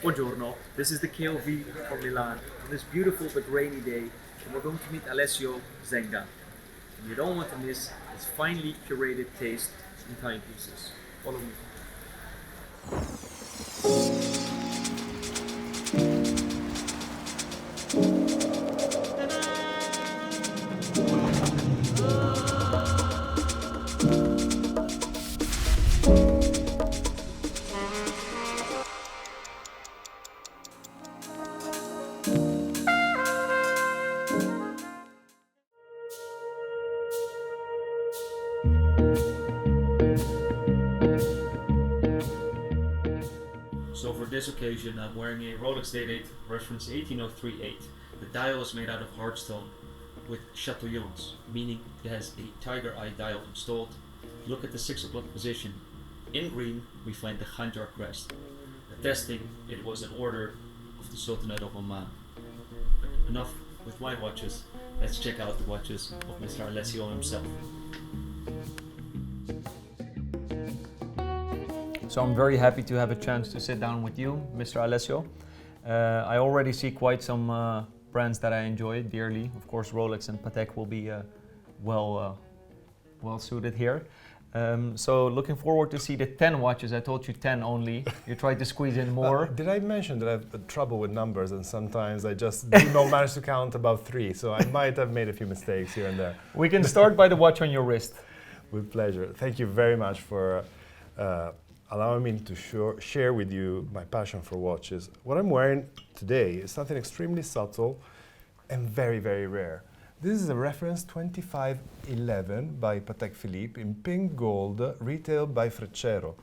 Buongiorno, this is the KOV from Milan on this beautiful but rainy day, and we're going to meet Alessio Zenga. And you don't want to miss his finely curated taste in timepieces. Follow me. So for this occasion, I'm wearing a Rolex dated reference 18038. The dial is made out of hard stone with chatouillons, meaning it has a tiger eye dial installed. Look at the 6 o'clock position. In green, we find the Khanjar crest. Attesting it was an order of the Sultanate of Oman. But enough with my watches. Let's check out the watches of Mr. Alessio himself. So I'm very happy to have a chance to sit down with you, Mr. Alessio. I already see quite some brands that I enjoy dearly. Of course, Rolex and Patek will be well suited here. So looking forward to see the 10 watches. I told you 10 only. You tried to squeeze in more. Did I mention that I have trouble with numbers and sometimes I just do not manage to count above 3, so I might have made a few mistakes here and there. We can start by the watch on your wrist. With pleasure. Thank you very much for allowing me to share with you my passion for watches. What I'm wearing today is something extremely subtle and very, very rare. This is a reference 2511 by Patek Philippe in pink gold, retailed by Freccero.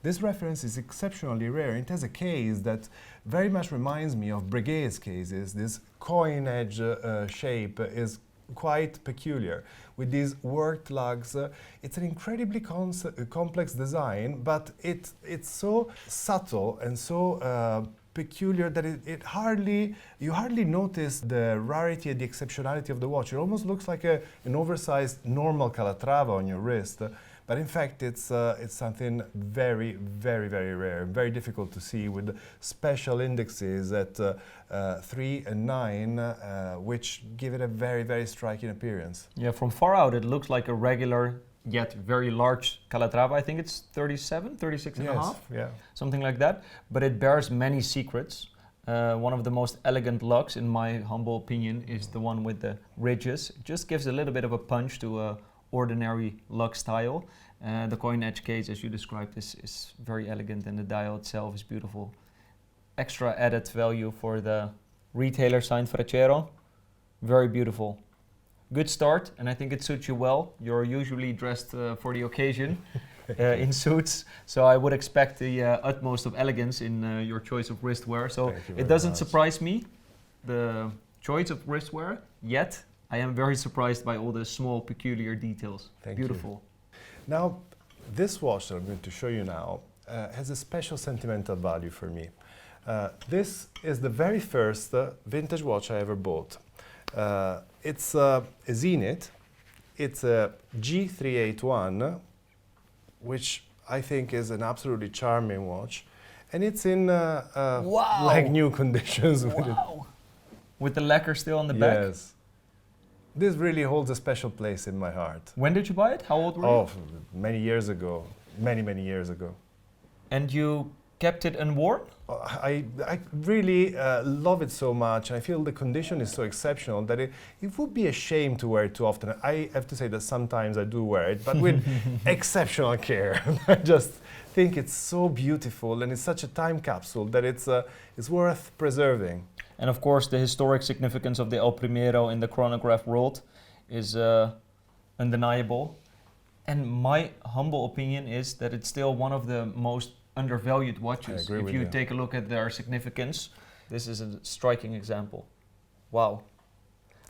This reference is exceptionally rare. It has a case that very much reminds me of Breguet's cases. This coin edge shape is quite peculiar. With these worked lugs, it's an incredibly complex design, but it's so subtle and so peculiar that you hardly notice the rarity and the exceptionality of the watch. It almost looks like an oversized normal Calatrava on your wrist, but in fact it's something very, very, very rare, very difficult to see, with special indexes at 3 and 9, which give it a very, very striking appearance. Yeah, from far out it looks like a regular yet very large Calatrava. I think it's 37, 36 and a half, yeah, something like that. But it bears many secrets. One of the most elegant lugs, in my humble opinion, is the one with the ridges. It just gives a little bit of a punch to a ordinary lug style. The coin edge case, as you described, is very elegant, and the dial itself is beautiful. Extra added value for the retailer signed Freccero. Very beautiful. Good start, and I think it suits you well. You're usually dressed for the occasion in suits, so I would expect the utmost of elegance in your choice of wristwear. So it doesn't surprise me, the choice of wristwear, yet I am very surprised by all the small peculiar details. Beautiful. Now, this watch that I'm going to show you now has a special sentimental value for me. This is the very first vintage watch I ever bought. It's a Zenith. It's a G381, which I think is an absolutely charming watch, and it's in like new conditions. Wow! With the lacquer still on the back. Yes. This really holds a special place in my heart. When did you buy it? How old were you? Oh, many years ago. Many, many years ago. And you kept it unworn? I really love it so much, and I feel the condition is so exceptional that it would be a shame to wear it too often. I have to say that sometimes I do wear it, but with exceptional care. I just think it's so beautiful, and it's such a time capsule that it's worth preserving. And of course, the historic significance of the El Primero in the chronograph world is undeniable. And my humble opinion is that it's still one of the most undervalued watches. If you take a look at their significance, this is a striking example. Wow.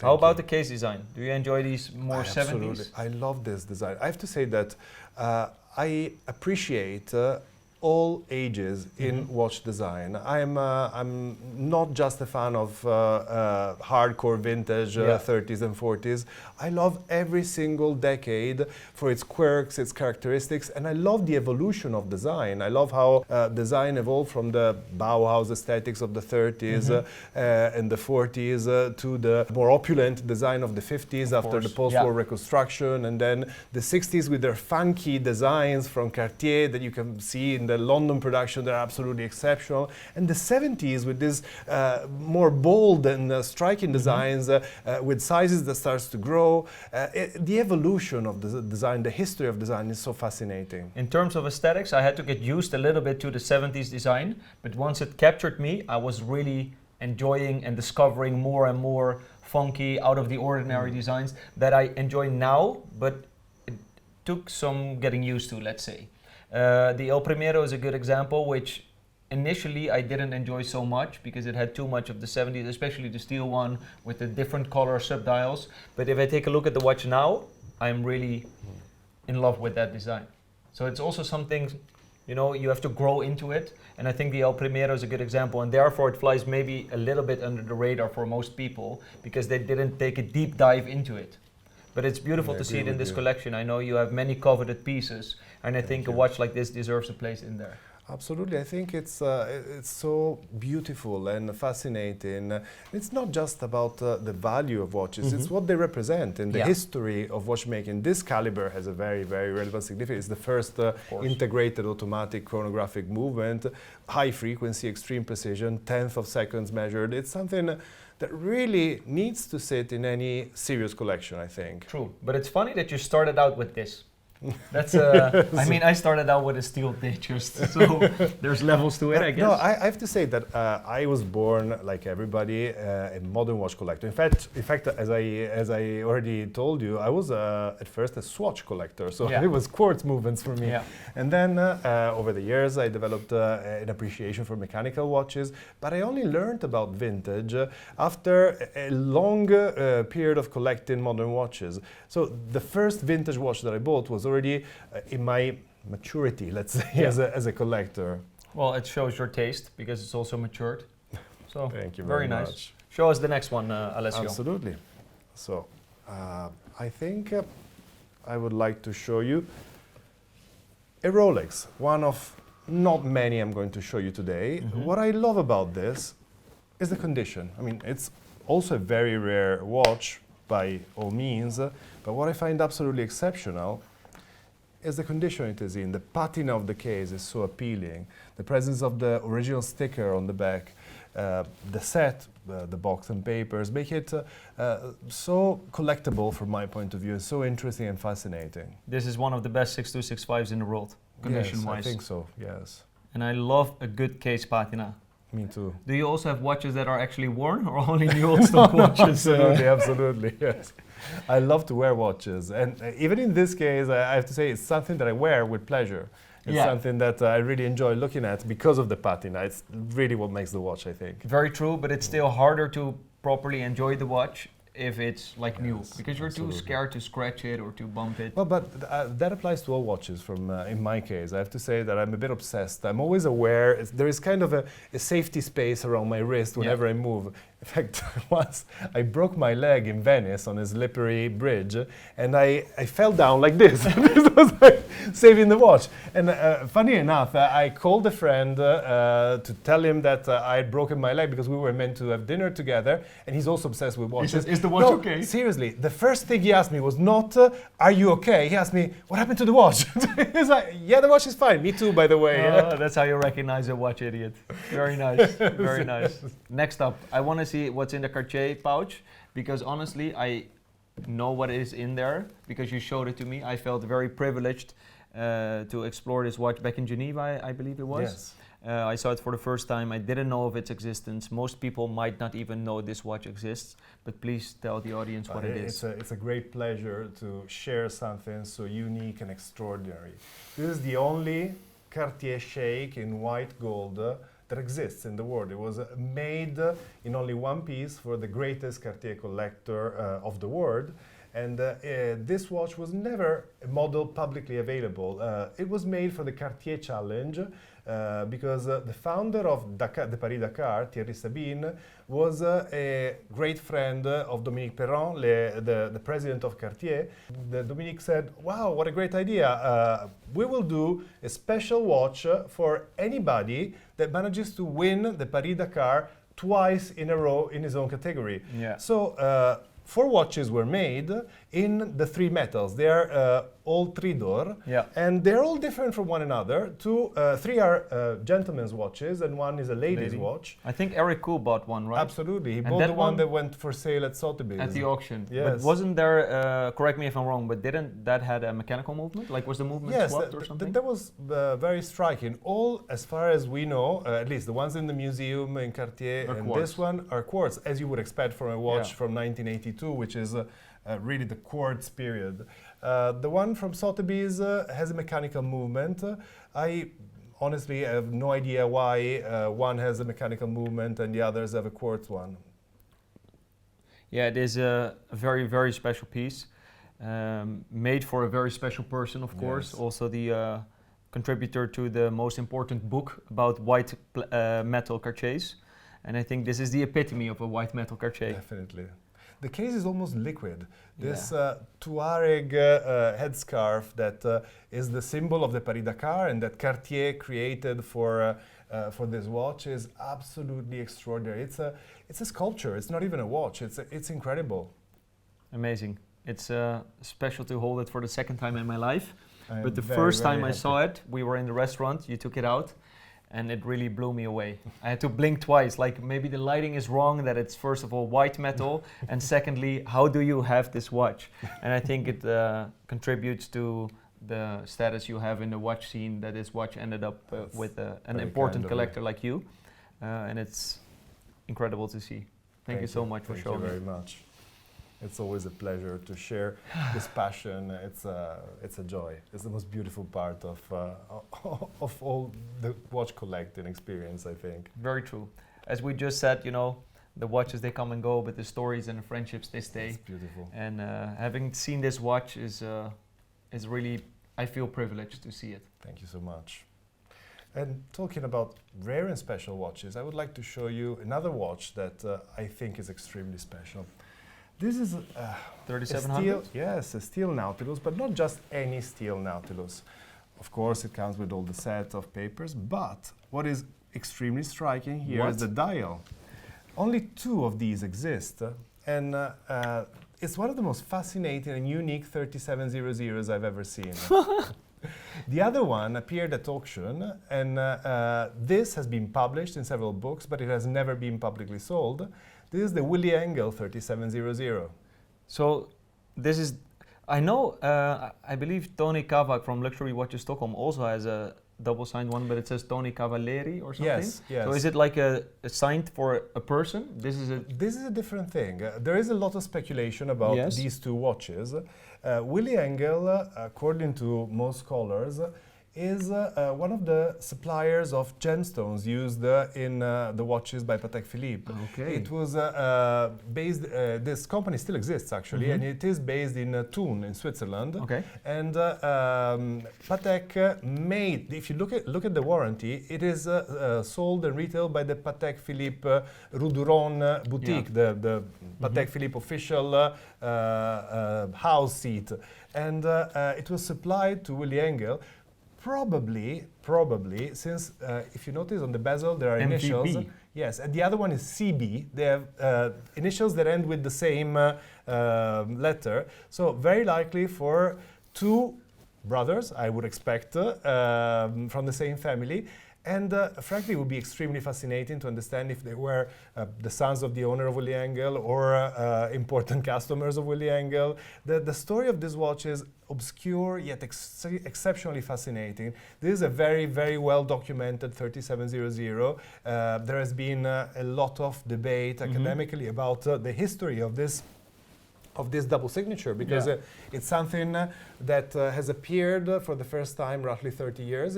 How about the case design? Do you enjoy these more 70s? Absolutely. I love this design. I have to say that I appreciate all ages in watch design. I'm not just a fan of hardcore vintage 30s and 40s. I love every single decade for its quirks, its characteristics, and I love the evolution of design. I love how design evolved from the Bauhaus aesthetics of the 30s and the 40s to the more opulent design of the 50s after the post-war reconstruction, and then the 60s with their funky designs from Cartier that you can see in the London production. They're absolutely exceptional. And the 70s with these more bold and striking designs with sizes that starts to grow. The evolution of the design, the history of design is so fascinating. In terms of aesthetics, I had to get used a little bit to the 70s design, but once it captured me, I was really enjoying and discovering more and more funky, out of the ordinary designs that I enjoy now, but it took some getting used to, let's say. The El Primero is a good example, which initially I didn't enjoy so much because it had too much of the 70s, especially the steel one with the different color subdials. But if I take a look at the watch now, I'm really in love with that design. So it's also something, you know, you have to grow into it. And I think the El Primero is a good example, and therefore it flies maybe a little bit under the radar for most people because they didn't take a deep dive into it. But it's beautiful to see it in this collection. I know you have many coveted pieces, and I think a watch like this deserves a place in there. Absolutely, I think it's so beautiful and fascinating. It's not just about the value of watches, it's what they represent in the history of watchmaking. This caliber has a very, very relevant significance. It's the first integrated automatic chronographic movement, high frequency, extreme precision, tenth of seconds measured. It's something that really needs to sit in any serious collection, I think. True, but it's funny that you started out with this. That's I mean, I started out with a steel Datejust, so there's levels to it, I guess. No, I have to say that I was born, like everybody, a modern watch collector. In fact, as I already told you, I was at first a swatch collector, so it was quartz movements for me. And then over the years, I developed an appreciation for mechanical watches, but I only learned about vintage after a long period of collecting modern watches. So the first vintage watch that I bought was already in my maturity, let's say, as a collector. Well, it shows your taste because it's also matured. So thank you very nice. much. Show us the next one, Alessio. Absolutely. So I think I would like to show you a Rolex, one of not many I'm going to show you today. What I love about this is the condition. I mean, it's also a very rare watch by all means, but what I find absolutely exceptional is the condition it is in. The patina of the case is so appealing. The presence of the original sticker on the back, the set, the box and papers make it so collectible from my point of view, and so interesting and fascinating. This is one of the best 6265s in the world, condition-wise. Yes, I think so, yes. And I love a good case patina. Me too. Do you also have watches that are actually worn, or only the old stock watches? Absolutely, absolutely, yes. I love to wear watches, and even in this case, I have to say it's something that I wear with pleasure. It's something that I really enjoy looking at because of the patina. It's really what makes the watch, I think. Very true, but it's still harder to properly enjoy the watch if it's like new, because you're too scared to scratch it or to bump it. Well, but that applies to all watches from, in my case. I have to say that I'm a bit obsessed. I'm always aware. There is kind of a safety space around my wrist whenever I move. In fact, once I broke my leg in Venice on a slippery bridge, and I fell down like this. This was like saving the watch. And funny enough, I called a friend to tell him that I had broken my leg because we were meant to have dinner together, and he's also obsessed with watches. He says, "Is the watch okay?" Seriously, the first thing he asked me was not, "Are you okay?" He asked me, "What happened to the watch?" He's like, "Yeah, the watch is fine." Me too, by the way. That's how you recognize a watch idiot. Very nice, very nice. Next up, I want to see what's in the Cartier pouch, because honestly I know what is in there because you showed it to me. I felt very privileged to explore this watch back in Geneve, I believe it was. Yes. I saw it for the first time. I didn't know of its existence. Most people might not even know this watch exists, but please tell the audience what it is. It's a great pleasure to share something so unique and extraordinary. This is the only Cartier shake in white gold that exists in the world. It was made in only one piece for the greatest Cartier collector of the world. And this watch was never a model publicly available. It was made for the Cartier Challenge because the founder of Dakar, the Paris-Dakar, Thierry Sabine, was a great friend of Dominique Perron, the president of Cartier. Dominique said, wow, what a great idea. We will do a special watch for anybody that manages to win the Paris-Dakar twice in a row in his own category. Yeah. So 4 watches were made in the 3 metals. They are all 3 d'or, Yeah. and they're all different from one another. 3 are gentlemen's watches, and 1 is a lady's Lady. watch. I think Eric Koo bought one, right? Absolutely, he And bought that the one one that went for sale at Sotheby's. At the auction. Yes. But wasn't there, correct me if I'm wrong, but didn't that had a mechanical movement? Like was the movement Yes, swapped or something? that was very striking. All, as far as we know, at least the ones in the museum in Cartier Are and quartz. this one are quartz, as you would expect from a watch Yeah. from 1982, which is really the quartz period. The one from Sotheby's has a mechanical movement. I honestly have no idea why one has a mechanical movement and the others have a quartz one. Yeah, it is a very, very special piece. Made for a very special person, of course. Yes. Also the contributor to the most important book about white metal Cartiers. And I think this is the epitome of a white metal Cartier. Definitely. The case is almost liquid. This Yeah. Tuareg headscarf that is the symbol of the Paris-Dakar and that Cartier created for this watch is absolutely extraordinary. It's a sculpture. It's not even a watch. It's incredible. Amazing. It's special to hold it for the second time in my life. I am But the very, first very time I happy. saw it, we were in the restaurant, you took it out, and it really blew me away. I had to blink twice, like maybe the lighting is wrong, that it's first of all white metal, and secondly, how do you have this watch? And I think it contributes to the status you have in the watch scene, that this watch ended up That's with an very important kind of collector like you. And it's incredible to see. Thank you so much for showing Thank you me. very much. It's always a pleasure to share this passion. It's a joy. It's the most beautiful part of all the watch collecting experience, I think. Very true. As we just said, you know, the watches they come and go, but the stories and the friendships they stay. It's beautiful. And having seen this watch is really, I feel privileged to see it. Thank you so much. And talking about rare and special watches, I would like to show you another watch that I think is extremely special. This is a 3700? steel, yes, a steel Nautilus, but not just any steel Nautilus. Of course, it comes with all the set of papers, but what is extremely striking here is What? the dial. Only 2 of these exist, and it's one of the most fascinating and unique 3700s I've ever seen. The other one appeared at auction, and this has been published in several books, but it has never been publicly sold. This is the Willy Engel 3700. So this is, I know, I believe Tony Kavak from Luxury Watches Stockholm also has a double-signed one, but it says Tony Cavalieri or something. Yes, yes. So is it like a signed for a person? This is a different thing. There is a lot of speculation about Yes. these 2 watches. Willy Engel, according to most scholars, is one of the suppliers of gemstones used in the watches by Patek Philippe. Okay. It was based, this company still exists actually, and it is based in Thun in Switzerland. Okay. And Patek made, if you look at the warranty, it is sold and retailed by the Patek Philippe Rue du Rhône boutique, the Patek Philippe official house seat. And it was supplied to Willy Engel. Probably, since if you notice on the bezel there are initials. MVB. Yes, and the other one is CB. They have initials that end with the same letter. So very likely for 2 brothers, I would expect, from the same family. And frankly, it would be extremely fascinating to understand if they were the sons of the owner of Willy Engel or important customers of Willy Engel. The story of this watch is obscure yet exceptionally fascinating. This is a very, very well documented 3700. There has been a lot of debate academically about the history of this double signature, because it's something that has appeared for the first time roughly 30 years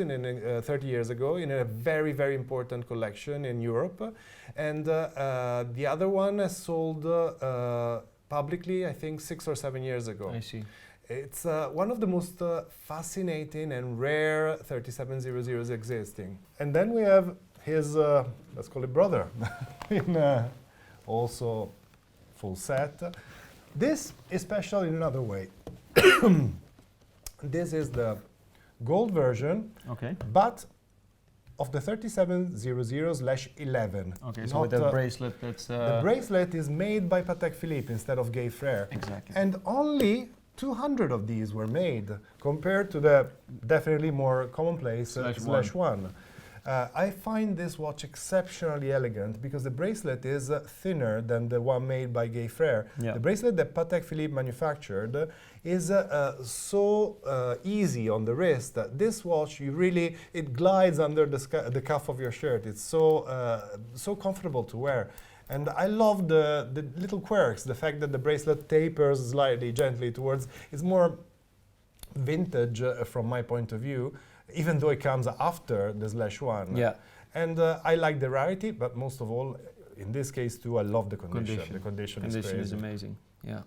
ago in a very, very important collection in Europe. And the other one has sold publicly, I think, 6 or 7 years ago. I see. It's one of the most fascinating and rare 3700s existing. And then we have his, let's call it brother, in also full set. This is special in another way. This is the gold version, but of the 3700/11. Okay, so with the bracelet, that's... The bracelet is made by Patek Philippe instead of Gay Frère. Exactly. And only 200 of these were made, compared to the definitely more commonplace /1. I find this watch exceptionally elegant because the bracelet is thinner than the one made by Gay Frère. Yeah. The bracelet that Patek Philippe manufactured is so easy on the wrist. This watch, it glides under the cuff of your shirt. It's so comfortable to wear. And I love the little quirks, the fact that the bracelet tapers slightly, gently towards, it's more vintage from my point of view, even though it comes after the /1. Yeah. And I like the rarity, but most of all, in this case too, I love the condition. The condition is crazy. Is amazing, yeah.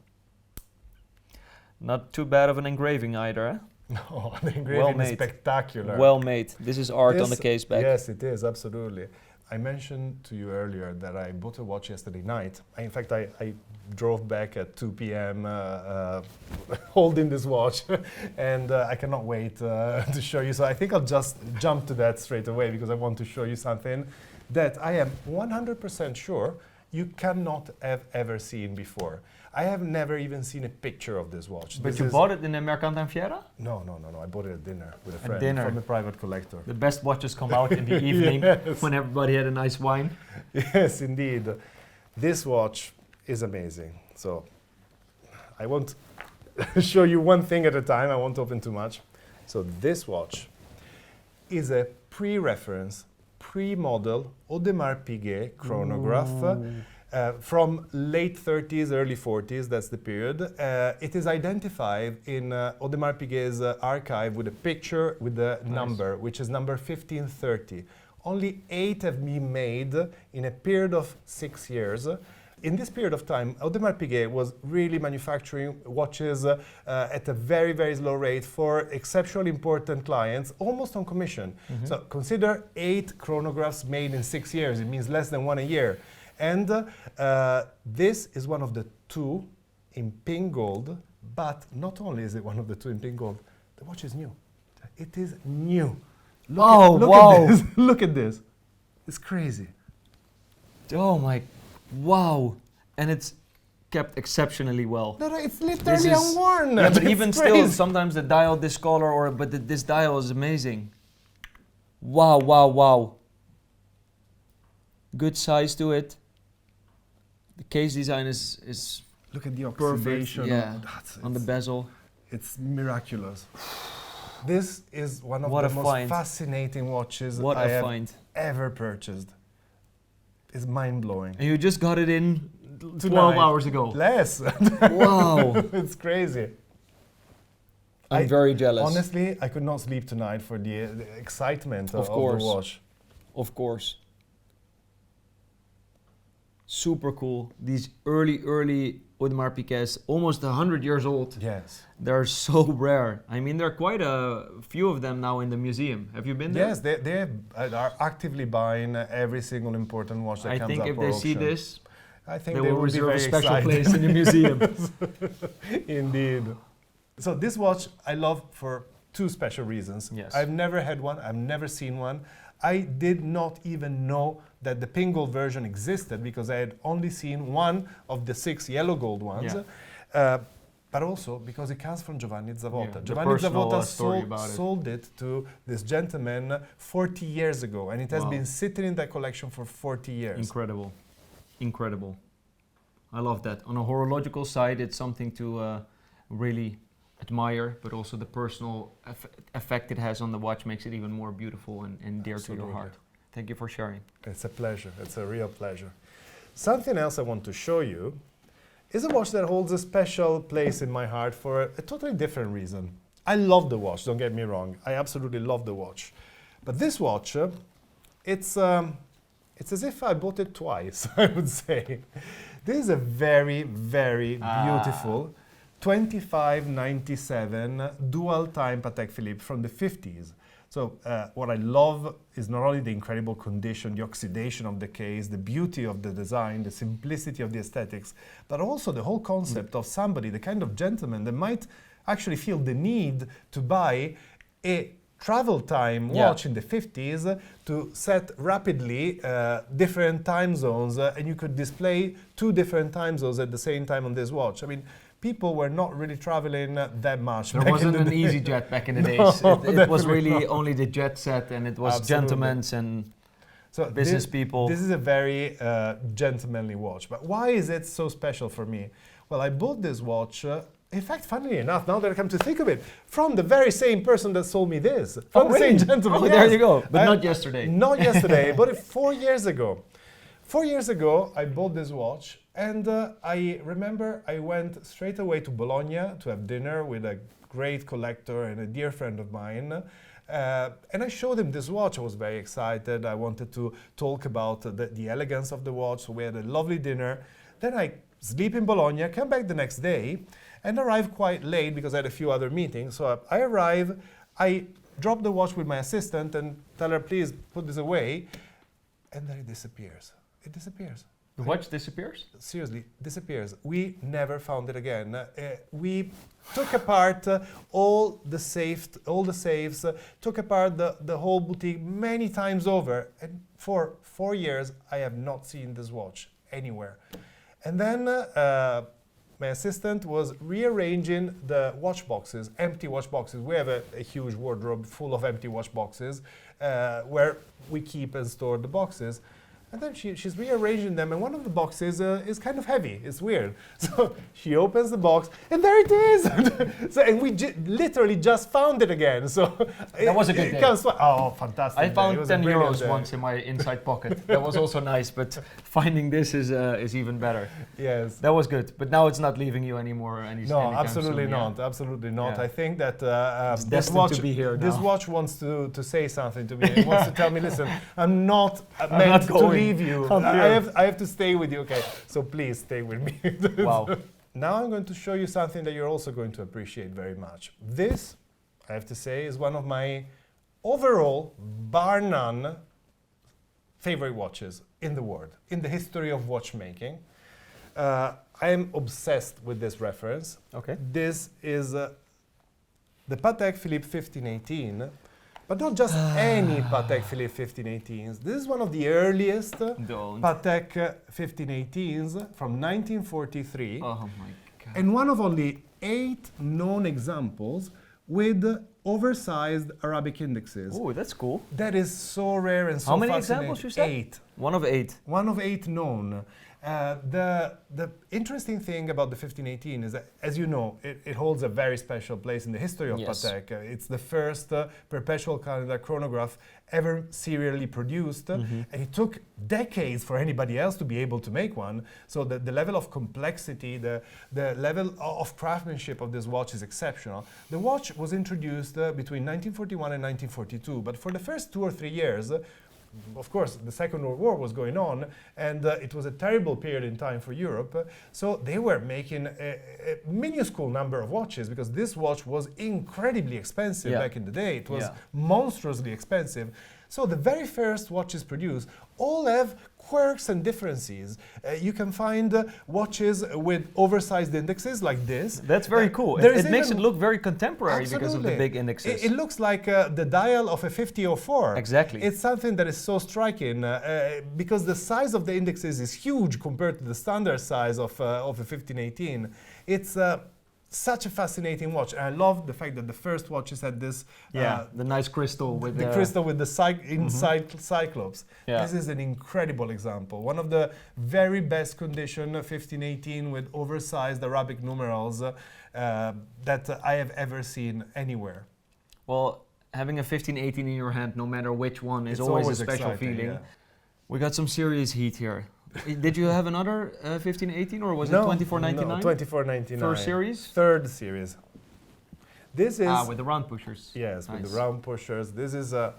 Not too bad of an engraving either, eh? No, the engraving is spectacular. Well made. This is art on the case back. Yes, it is, absolutely. I mentioned to you earlier that I bought a watch yesterday night. In fact, I drove back at 2 p.m. Holding this watch, and I cannot wait to show you. So I think I'll just jump to that straight away because I want to show you something that I am 100% sure you cannot have ever seen before. I have never even seen a picture of this watch. But you bought it in the Mercantile Fiera? No. I bought it at dinner with a friend dinner. from a private collector. The best watches come out in the evening when everybody had a nice wine. Yes, indeed. This watch is amazing. So I won't show you one thing at a time. I won't open too much. So this watch is a pre-reference, pre-model Audemars Piguet chronograph. From late 30s, early 40s, that's the period. It is identified in Audemars Piguet's archive with a picture with the number, which is number 1530. Only 8 have been made in a period of 6 years. In this period of time, Audemars Piguet was really manufacturing watches at a very, very slow rate for exceptionally important clients, almost on commission. So consider 8 chronographs made in 6 years. It means less than one a year. And this is one of the 2 in pink gold, but not only is it one of the 2 in pink gold, the watch is new. It is new. Look at this. Look at this. It's crazy. Oh my, wow. And it's kept exceptionally well. No, it's literally unworn. Yeah, but even still, sometimes the dial discolor, but this dial is amazing. Wow. Good size to it. The case design is look at the oxidation on the bezel. It's miraculous. This is one of the most fascinating watches I have ever purchased. It's mind-blowing. And you just got it in 12 hours ago. Less. Wow. It's crazy. I'm very jealous. Honestly, I could not sleep tonight for the excitement of the watch. Of course. Super cool. These early Audemars Piguets, almost 100 years old. Yes. They're so rare. I mean, there are quite a few of them now in the museum. Have you been there? Yes, they are actively buying every single important watch that comes up for auction. I think if they see this, I think they will reserve a special excited. place in the museum. Indeed. So this watch I love for 2 special reasons. Yes. I've never had one. I've never seen one. I did not even know that the pink gold version existed because I had only seen one of the 6 yellow gold ones. Yeah. But also because it comes from Giovanni Zavotta. Yeah, Giovanni Zavotta sold it to this gentleman 40 years ago, and it has been sitting in that collection for 40 years. Incredible. I love that. On a horological side, it's something to really admire, but also the personal effect it has on the watch makes it even more beautiful and dear to your heart. Thank you for sharing. It's a pleasure. It's a real pleasure. Something else I want to show you is a watch that holds a special place in my heart for a totally different reason. I love the watch, don't get me wrong. I absolutely love the watch. But this watch, it's as if I bought it twice, I would say. This is a very, very beautiful 2597 dual time Patek Philippe from the 50s. So what I love is not only the incredible condition, the oxidation of the case, the beauty of the design, the simplicity of the aesthetics, but also the whole concept of somebody, the kind of gentleman that might actually feel the need to buy a travel time watch in the 50s to set rapidly different time zones, and you could display 2 different time zones at the same time on this watch. I mean, people were not really traveling that much. There wasn't an EasyJet back in the days. It was really only the jet set, and it was gentlemen's and business people. This is a very gentlemanly watch. But why is it so special for me? Well, I bought this watch, in fact, funnily enough, now that I come to think of it, from the very same person that sold me this. From the same gentleman. Oh, yes. There you go. But not yesterday. Not yesterday, but 4 years ago. 4 years ago, I bought this watch. And I remember I went straight away to Bologna to have dinner with a great collector and a dear friend of mine. And I showed him this watch. I was very excited. I wanted to talk about the elegance of the watch. So we had a lovely dinner. Then I sleep in Bologna, come back the next day, and arrive quite late because I had a few other meetings. So I arrive, I drop the watch with my assistant and tell her, please put this away. And then it disappears. It disappears. The watch disappears? Seriously, disappears. We never found it again. We took apart all the safes, took apart the whole boutique many times over. And for 4 years, I have not seen this watch anywhere. And then my assistant was rearranging the watch boxes, empty watch boxes. We have a huge wardrobe full of empty watch boxes where we keep and store the boxes. And then she's rearranging them, and one of the boxes is kind of heavy. It's weird. So she opens the box, and there it is. And we literally just found it again. So that was a good day. Oh, fantastic! I found 10 euros once in my inside pocket. That was also nice, but finding this is even better. Yes, that was good. But now it's not leaving you anymore. No, absolutely not. Absolutely not. Yeah. I think that this watch to be here now. This watch wants to say something to me. It wants to tell me, listen, I'm not meant to leave you. I have to stay with you. Okay, so please stay with me. Wow. Now I'm going to show you something that you're also going to appreciate very much. This, I have to say, is one of my overall, bar none, favorite watches in the world, in the history of watchmaking. I am obsessed with this reference. Okay. This is the Patek Philippe 1518. But not just any Patek Philippe 1518s. This is one of the earliest Patek 1518s from 1943. Oh my God. And one of only 8 known examples with oversized Arabic indexes. Oh, that's cool. That is so rare and so fascinating. How many fascinating. examples you said? 8. One of 8. One of 8 known. The interesting thing about the 1518 is that, as you know, it holds a very special place in the history of Patek. It's the first perpetual calendar chronograph ever serially produced, and it took decades for anybody else to be able to make one. So the level of complexity, the level of craftsmanship of this watch is exceptional. The watch was introduced between 1941 and 1942, but for the first 2 or 3 years, of course, the Second World War was going on, and it was a terrible period in time for Europe. So they were making a minuscule number of watches because this watch was incredibly expensive back in the day. It was monstrously expensive. So the very first watches produced all have quirks and differences. You can find watches with oversized indexes like this. That's very cool. It makes it look very contemporary because of the big indexes. It looks like the dial of a 5004. Exactly. It's something that is so striking because the size of the indexes is huge compared to the standard size of a 1518. It's such a fascinating watch. And I love the fact that the first watches had this the nice crystal with the crystal with the inside cyclops. This is an incredible example. One of the very best condition 1518 with oversized Arabic numerals that I have ever seen anywhere. Well, having a 1518 in your hand, no matter which one, is always a special feeling. Yeah. We got some serious heat here. Did you have another 1518 or was it 2499? No, 2499. First series? Third series. This is... with the round pushers. Yes, nice. With the round pushers. This is a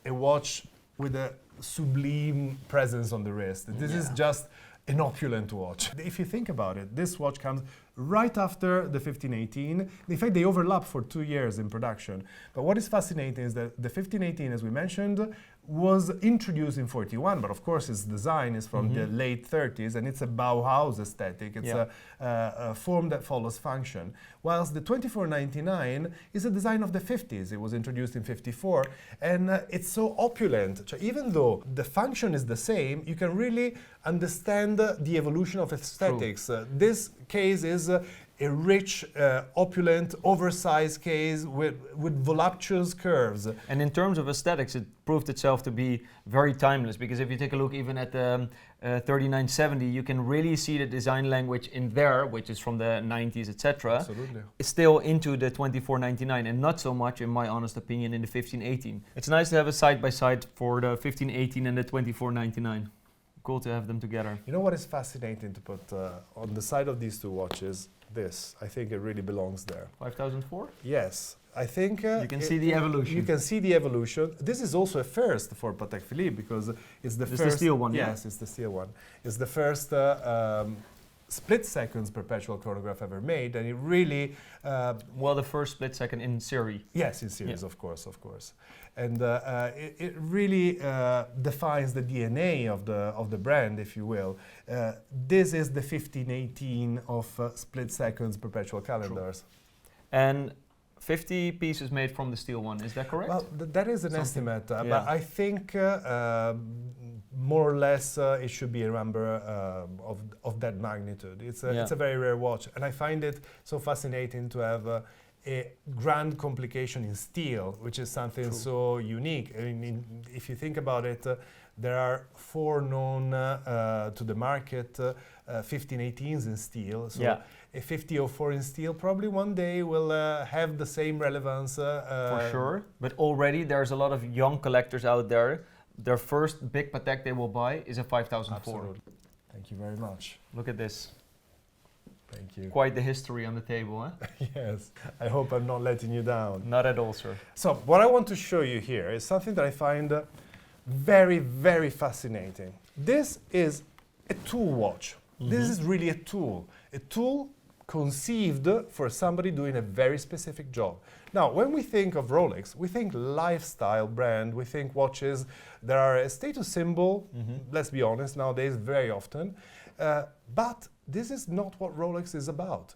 watch with a sublime presence on the wrist. This is just an opulent watch. If you think about it, this watch comes right after the 1518. In fact, they overlap for 2 years in production. But what is fascinating is that the 1518, as we mentioned, was introduced in 41, but of course its design is from the late 30s, and it's a Bauhaus aesthetic. It's a form that follows function. Whilst the 2499 is a design of the 50s. It was introduced in 54, and it's so opulent. So even though the function is the same, you can really understand the evolution of aesthetics. This case is a rich, opulent, oversized case with voluptuous curves. And in terms of aesthetics, it proved itself to be very timeless, because if you take a look even at the 3970, you can really see the design language in there, which is from the 90s, etc. Absolutely. It's still into the 2499, and not so much, in my honest opinion, in the 1518. It's nice to have a side-by-side for the 1518 and the 2499. Cool to have them together. You know what is fascinating to put on the side of these two watches? This. I think it really belongs there. 5004? Yes. I think you can see the evolution. You can see the evolution. This is also a first for Patek Philippe, because it's the It's first. the steel one, yes, it's the steel one. It's the first split seconds perpetual chronograph ever made, and it really. Well, the first split second in series. Yes, in series, of course. And it really defines the DNA of the brand, if you will. This is the 1518 of split seconds perpetual calendars. True. And 50 pieces made from the steel one, is that correct? Well, that is an estimate, but I think more or less it should be a number of that magnitude. It's a very rare watch, and I find it so fascinating to have a grand complication in steel, which is something so unique. I mean, if you think about it, there are 4 known to the market 1518s in steel. So a 5004 in steel probably one day will have the same relevance. For sure, but already there's a lot of young collectors out there. Their first big Patek they will buy is a 5004. Absolutely. Thank you very much. Look at this. Thank you. Quite the history on the table, huh? Yes. I hope I'm not letting you down. Not at all, sir. So what I want to show you here is something that I find very, very fascinating. This is a tool watch. This is really a tool conceived for somebody doing a very specific job. Now, when we think of Rolex, we think lifestyle brand, we think watches that are a status symbol, let's be honest, nowadays very often, but this is not what Rolex is about.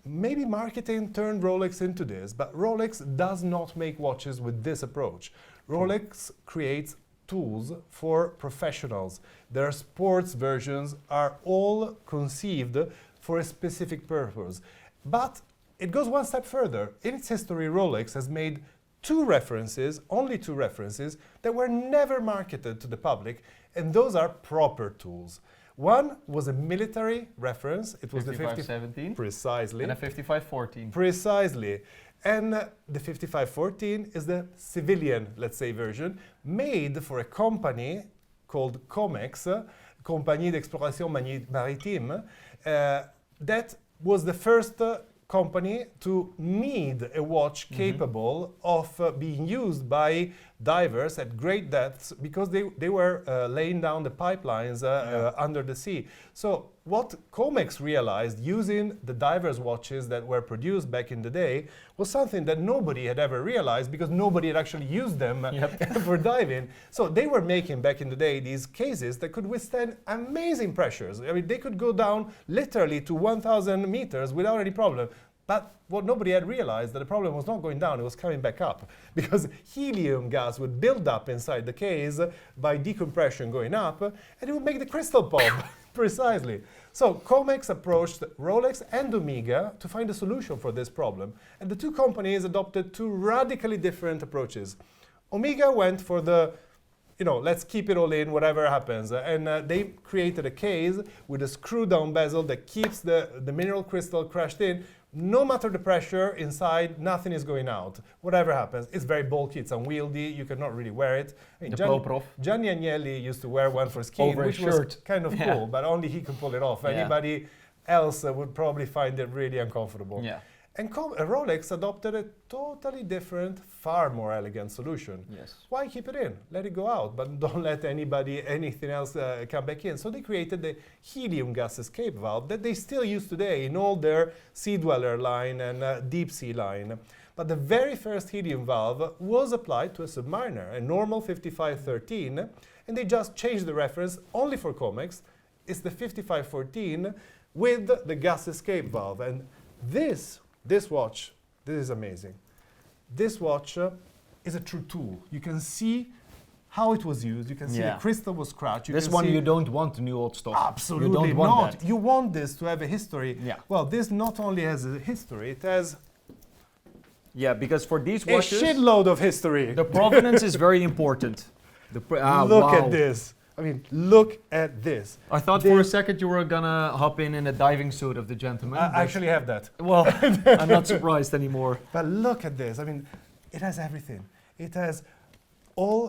Maybe marketing turned Rolex into this, but Rolex does not make watches with this approach. Rolex creates tools for professionals. Their sports versions are all conceived for a specific purpose. But it goes one step further. In its history, Rolex has made only two references, that were never marketed to the public, and those are proper tools. One was a military reference. It was 5517. Precisely. And a 5514. Precisely. And the 5514 is the civilian, let's say, version, made for a company called Comex, Compagnie d'Exploration Maritime, that was the first company to need a watch capable of being used by divers at great depths, because they were laying down the pipelines under the sea. So what Comex realized, using the divers' watches that were produced back in the day, was something that nobody had ever realized, because nobody had actually used them for diving. So they were making back in the day these cases that could withstand amazing pressures. I mean, they could go down literally to 1,000 meters without any problem. But what nobody had realized, that the problem was not going down, it was coming back up, because helium gas would build up inside the case by decompression going up, and it would make the crystal pop. Precisely. So Comex approached Rolex and Omega to find a solution for this problem, and the two companies adopted two radically different approaches. Omega went for the, let's keep it all in, whatever happens. And they created a case with a screw-down bezel that keeps the mineral crystal crushed in. No matter the pressure inside, nothing is going out. Whatever happens, it's very bulky, it's unwieldy, you cannot really wear it. I mean, Gianni Agnelli used to wear one for skiing, which was kind of cool, but only he can pull it off. Anybody else would probably find it really uncomfortable. Yeah. And Rolex adopted a totally different, far more elegant solution. Yes. Why keep it in? Let it go out, but don't let anything else come back in. So they created the helium gas escape valve that they still use today in all their Sea Dweller line and Deep Sea line. But the very first helium valve was applied to a Submariner, a normal 5513, and they just changed the reference only for Comex. It's the 5514 with the gas escape valve. And this watch, this is amazing. This watch is a true tool. You can see how it was used. You can see the crystal was scratched. This one you don't want the new old stuff. Absolutely you don't want not. that. You want this to have a history. Yeah. Well, this not only has a history, it has Yeah, because for these a watches, shitload of history. the provenance is very important. Look at this. I mean, look at this. I thought for a second you were gonna hop in a diving suit of the gentleman. I actually have that. Well, I'm not surprised anymore. But look at this. I mean, it has everything. It has all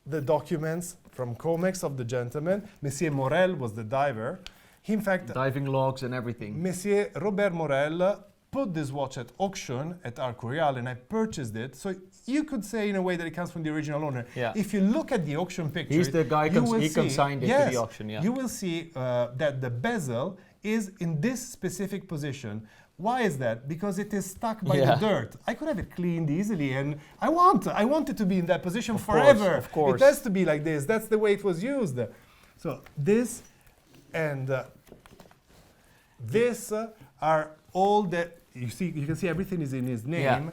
the documents from Comex of the gentleman. Monsieur Morel was the diver. He, in fact, Diving logs and everything. Monsieur Robert Morel put this watch at auction at Arc Royal, and I purchased it. So you could say in a way that it comes from the original owner. Yeah. If you look at the auction picture, He's the guy he consigned it to the auction. Yeah. You will see that the bezel is in this specific position. Why is that? Because it is stuck by the dirt. I could have it cleaned easily, and I want it to be in that position forever. Of course. It has to be like this. That's the way it was used. So this and this are all the you can see everything is in his name. Yeah.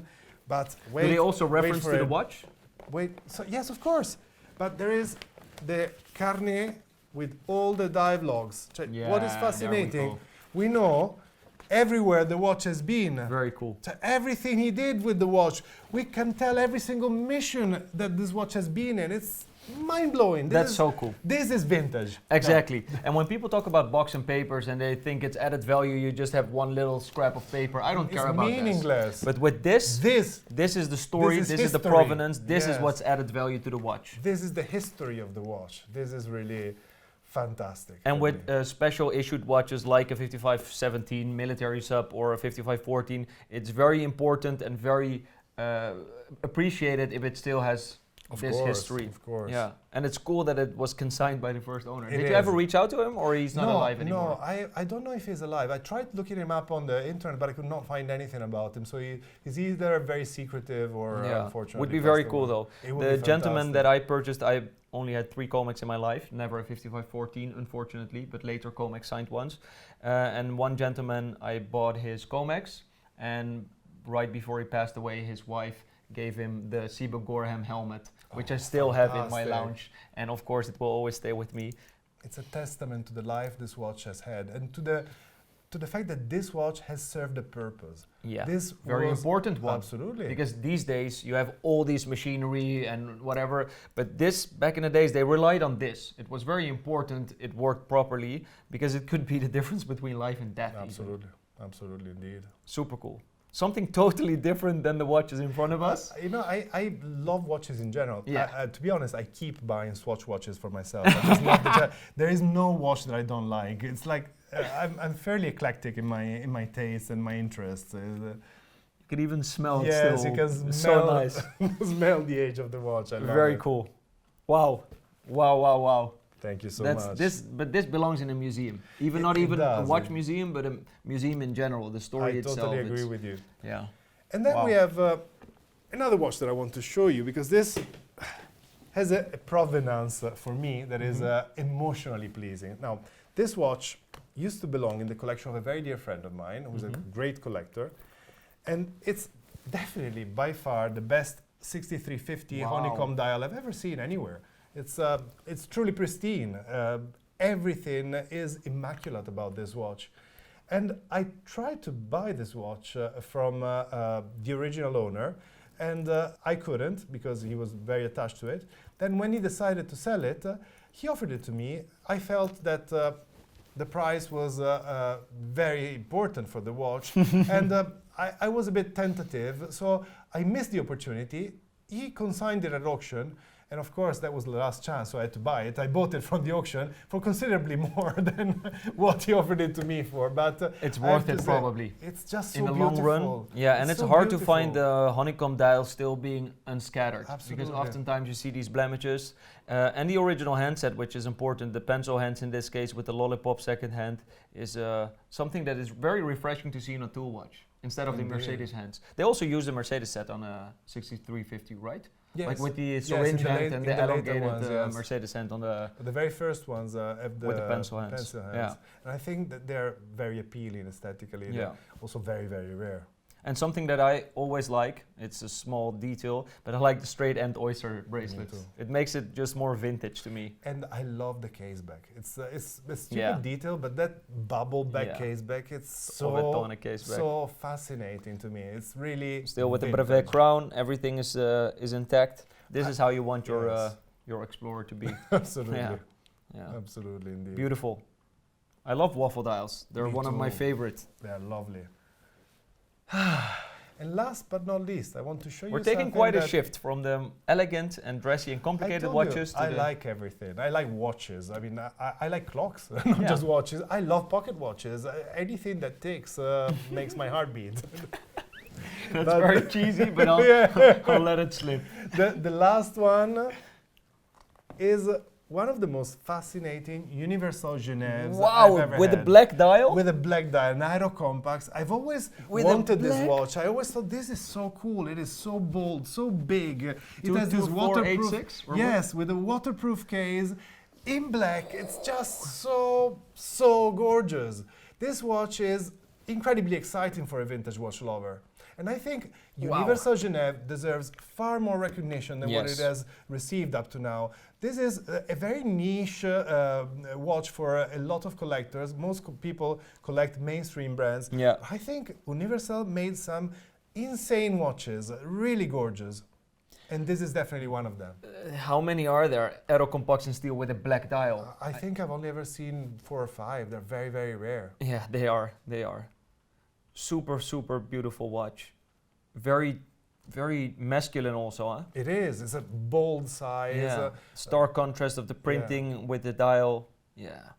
But wait. Do they also reference for to the it. watch? Wait. So yes, of course. But there is the carnet with all the dive logs. Yeah, What is there fascinating, we we know everywhere the watch has been. Very cool. So everything he did with the watch, we can tell every single mission that this watch has been in. It's mind-blowing. That's so cool. This is vintage. Exactly. And when people talk about box and papers and they think it's added value, you just have one little scrap of paper. I don't care about that. It's meaningless. But with this is the story, this is the history. provenance, this is Yes. what's added value to the watch. This is the history of the watch. This is really fantastic. And for with me. special issued watches like a 5517 military sub or a 5514, it's very important and very appreciated if it still has this history. Of course. Yeah, and it's cool that it was consigned by the first owner. It Did you ever is. reach out to him, or he's not alive anymore? No, I don't know if he's alive. I tried looking him up on the internet, but I could not find anything about him. So he's either very secretive or unfortunately would be very passed cool away. though. It would The be gentleman fantastic. that I purchased, I only had 3 Comex in my life, never a 5514 unfortunately, but later Comex signed ones. And one gentleman, I bought his Comex, and right before he passed away, his wife gave him the Seba Gorham helmet, which I still have in my fantastic. lounge, and of course it will always stay with me. It's a testament to the life this watch has had, and to the fact that this watch has served a purpose. Yeah, This very was important one. Absolutely. Because these days you have all these machinery and whatever, but this, back in the days, they relied on this. It was very important, it worked properly, because it could be the difference between life and death. even. Absolutely. Absolutely indeed. Super cool. Something totally different than the watches in front of us. You know, I love watches in general. Yeah. To be honest, I keep buying Swatch watches for myself. I'm just not there is no watch that I don't like. It's like I'm fairly eclectic in my tastes and my interests. You can even smell it Yes, still. you can It's smell, so nice. smell the age of the watch. I love Very it. cool. Wow. Wow, wow, wow. Thank you so That's much. this belongs in a museum. Not It even a does, watch it- museum, but a museum in general. The story I itself. totally agree it's- with you. Yeah. And then Wow. we have another watch that I want to show you, because this has a provenance for me that is emotionally pleasing. Now, this watch used to belong in the collection of a very dear friend of mine, who's a great collector. And it's definitely by far the best 6350 Wow. honeycomb dial I've ever seen anywhere. It's truly pristine. Everything is immaculate about this watch. And I tried to buy this watch from the original owner, and I couldn't because he was very attached to it. Then when he decided to sell it, he offered it to me. I felt that the price was very important for the watch, and I was a bit tentative, so I missed the opportunity. He consigned it at auction, And of course, that was the last chance, so I had to buy it. I bought it from the auction for considerably more than what he offered it to me for. But It's I have worth to it say, probably. it's just so In the beautiful. long run, yeah, and it's so hard to beautiful. find the honeycomb dial still being unscattered. Absolutely. Because oftentimes you see these blemishes. And the original handset, which is important, the pencil hands in this case with the lollipop second hand, is something that is very refreshing to see in a tool watch instead of the Indeed. Mercedes hands. They also use the Mercedes set on a 6350, right? Yes. Like with the Yes, syringe in the hand late- and in the the later elongated ones, yes. Mercedes hand on the... The very first ones have the With the pencil hands. pencil hands. Yeah. And I think that they're very appealing aesthetically. Yeah. They're also very, very rare. And something that I always like, it's a small detail, but I like the straight end oyster bracelets. too. It makes it just more vintage to me. And I love the case back. It's a stupid Yeah. detail, but that bubble back Yeah. case back, it's Ovatonic case back. so fascinating to me. It's really Still with the vintage. brevet crown, everything is intact. This is how you want Yes. your Explorer to be. Absolutely. Yeah. Yeah. Absolutely, indeed. Beautiful. I love waffle dials. They're Me one of my too. favorites. They are lovely. And last but not least, I want to show We're you taking something quite a that shift from the elegant and dressy and I complicated told watches you, to I the... like everything. I like watches. I mean, I like clocks, not Yeah. just watches. I love pocket watches. Anything that ticks makes my heart beat. That's But- very cheesy, but I'll, Yeah. I'll let it slip. The last one is one of the most fascinating universal Geneves I've Wow, ever with the had. black dial? With a black dial, Nairo Compax. I've always With a wanted this black- watch. I always thought this is so cool. It is so bold, so big. It Two- has this 2486 waterproof. or what? Yes, with a waterproof case in black. It's just so gorgeous. This watch is incredibly exciting for a vintage watch lover. And I think Wow. Universal Genève deserves far more recognition than what Yes. it has received up to now. This is a very niche watch for a lot of collectors. Most people collect mainstream brands. Yeah. I think Universal made some insane watches, really gorgeous. And this is definitely one of them. How many are there? Aero Compact in steel with a black dial. I think I've only ever seen 4 or 5. They're very, very rare. Yeah, they are. They are. Super, super beautiful watch. Very, very masculine also, huh? It is. It's a bold size. Yeah. Stark contrast of the printing with the dial. Yeah.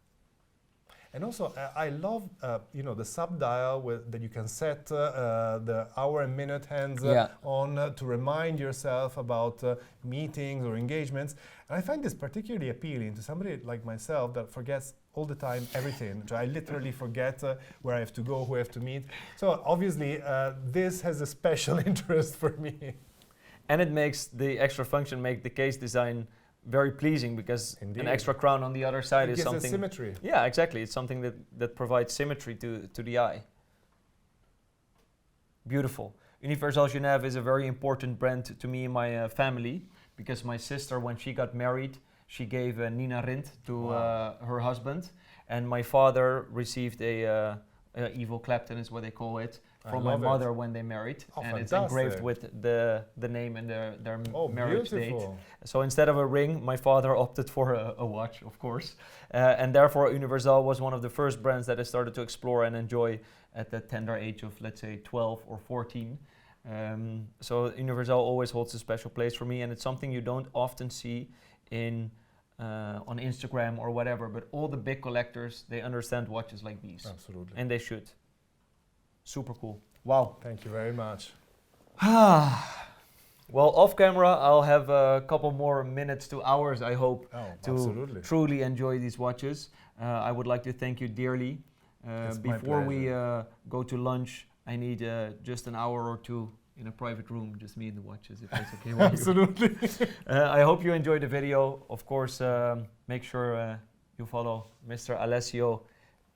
And also, I love, the sub-dial that you can set the hour and minute hands Yeah. on to remind yourself about meetings or engagements. And I find this particularly appealing to somebody like myself that forgets all the time everything. So I literally forget where I have to go, who I have to meet. So obviously, this has a special interest for me. And it makes the extra function make the case design very pleasing because Indeed. an extra crown on the other side It is gives a something. symmetry. Yeah, exactly. It's something that provides symmetry to the eye. Beautiful. Universal Genève is a very important brand to me and my family because my sister, when she got married, she gave Nina Rindt to her husband, and my father received a Evil Clapton is what they call it from my love it. mother when they married, Oh, and it's fantastic. engraved with the name and their marriage date. Beautiful. So instead of a ring, my father opted for a watch, of course. And therefore, Universal was one of the first brands that I started to explore and enjoy at the tender age of, let's say, 12 or 14. So Universal always holds a special place for me, and it's something you don't often see on Instagram or whatever, but all the big collectors, they understand watches like these. Absolutely. And they should. Super cool. Wow. Thank you very much. Well, off camera, I'll have a couple more minutes to hours, I hope, Oh, to absolutely. truly enjoy these watches. I would like to thank you dearly. It's my Before we pleasure. go to lunch, I need just an hour or two in a private room, just me and the watches, if that's okay with you. Absolutely. I hope you enjoyed the video. Of course, make sure you follow Mr. Alessio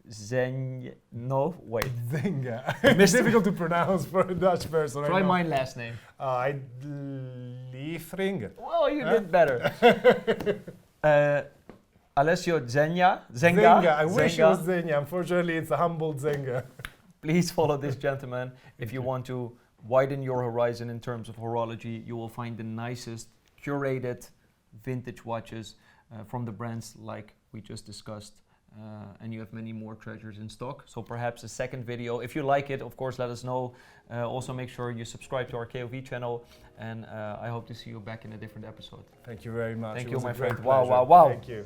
Zenga. No, wait. Zenga. It's difficult to pronounce for a Dutch person. Try my last name. Liefring. Well, you did better. Alessio Zenga. Zenga. I wish it Zenga. was Zenga. Unfortunately, it's a humbled Zenga. Please follow this gentleman if you want to widen your horizon in terms of horology. You will find the nicest curated vintage watches from the brands like we just discussed. and you have many more treasures in stock. So perhaps a second video. If you like it, of course, let us know. Also make sure you subscribe to our KOV channel, and I hope to see you back in a different episode. Thank you very much. Thank It you, was a my great friend. Wow, pleasure. wow, wow. Thank you.